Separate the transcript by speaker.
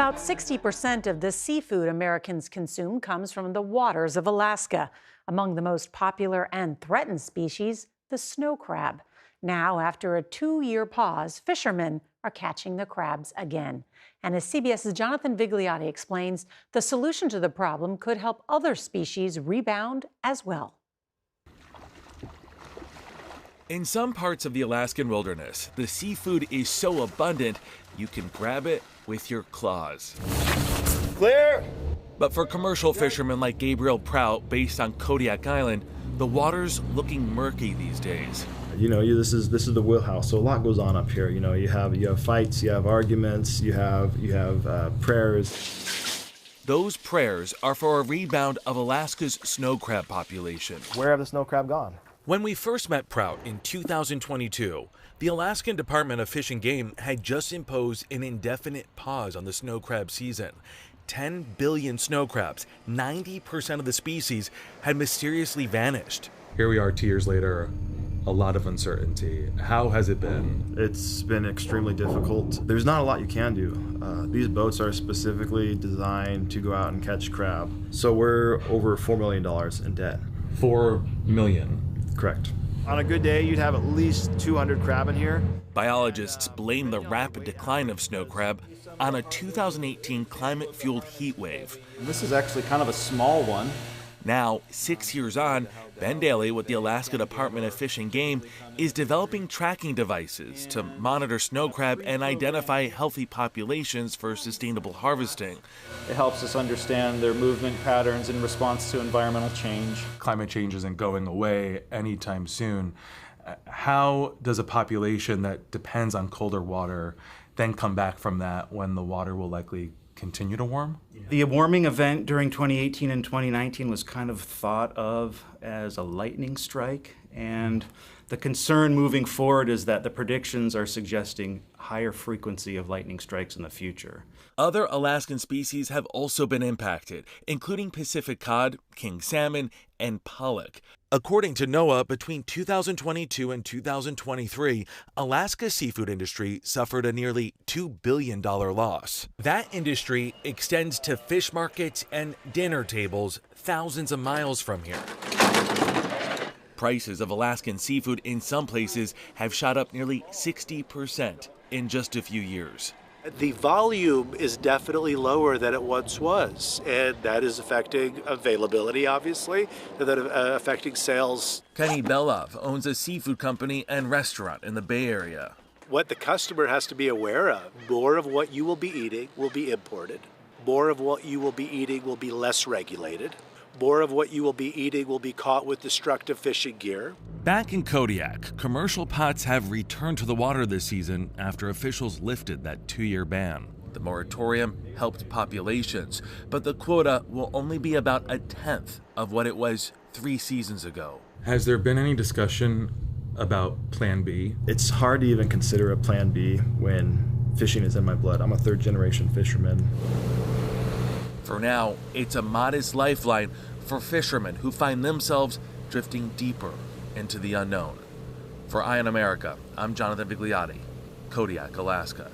Speaker 1: About 60% of the seafood Americans consume comes from the waters of Alaska. Among the most popular and threatened species, the snow crab. Now, after a 2-year pause, fishermen are catching the crabs again. And as CBS's Jonathan Vigliotti explains, the solution to the problem could help other species rebound as well.
Speaker 2: In some parts of the Alaskan wilderness, the seafood is so abundant you can grab it with your claws.
Speaker 3: Clear!
Speaker 2: But for commercial fishermen like Gabriel Prout, based on Kodiak Island, the water's looking murky these days.
Speaker 3: This is the wheelhouse. So a lot goes on up here. You have fights, you have arguments, you have prayers.
Speaker 2: Those prayers are for a rebound of Alaska's snow crab population.
Speaker 3: Where have the snow crab gone?
Speaker 2: When we first met Prout in 2022, the Alaskan Department of Fish and Game had just imposed an indefinite pause on the snow crab season. 10 billion snow crabs, 90% of the species, had mysteriously vanished.
Speaker 4: Here we are 2 years later, a lot of uncertainty. How has it been?
Speaker 3: It's been extremely difficult. There's not a lot you can do. These boats are specifically designed to go out and catch crab. So we're over $4 million in debt.
Speaker 4: 4 million.
Speaker 3: Correct. On a good day, you'd have at least 200 crab in here.
Speaker 2: Biologists blame the rapid decline of snow crab on a 2018 climate-fueled heat wave.
Speaker 5: This is actually kind of a small one.
Speaker 2: Now, 6 years on, Ben Daly with the Alaska Department of Fish and Game is developing tracking devices to monitor snow crab and identify healthy populations for sustainable harvesting.
Speaker 5: It helps us understand their movement patterns in response to environmental change.
Speaker 4: Climate change isn't going away anytime soon. How does a population that depends on colder water then come back from that when the water will likely continue to warm?
Speaker 6: The warming event during 2018 and 2019 was kind of thought of as a lightning strike, and the concern moving forward is that the predictions are suggesting higher frequency of lightning strikes in the future.
Speaker 2: Other Alaskan species have also been impacted, including Pacific cod, king salmon, and pollock. According to NOAA, between 2022 and 2023, Alaska's seafood industry suffered a nearly $2 billion loss. That industry extends to fish markets and dinner tables thousands of miles from here. Prices of Alaskan seafood in some places have shot up nearly 60% in just a few years.
Speaker 7: The volume is definitely lower than it once was, and that is affecting availability, obviously, and that affecting sales.
Speaker 2: Kenny Belov owns a seafood company and restaurant in the Bay Area.
Speaker 7: What the customer has to be aware of, more of what you will be eating will be imported. More of what you will be eating will be less regulated. More of what you will be eating will be caught with destructive fishing gear.
Speaker 2: Back in Kodiak, commercial pots have returned to the water this season after officials lifted that 2-year ban. The moratorium helped populations, but the quota will only be about a tenth of what it was 3 seasons ago.
Speaker 4: Has there been any discussion about Plan B?
Speaker 3: It's hard to even consider a Plan B when fishing is in my blood. I'm a 3rd-generation fisherman.
Speaker 2: For now, it's a modest lifeline for fishermen who find themselves drifting deeper into the unknown. For Eye on America, I'm Jonathan Vigliotti, Kodiak, Alaska.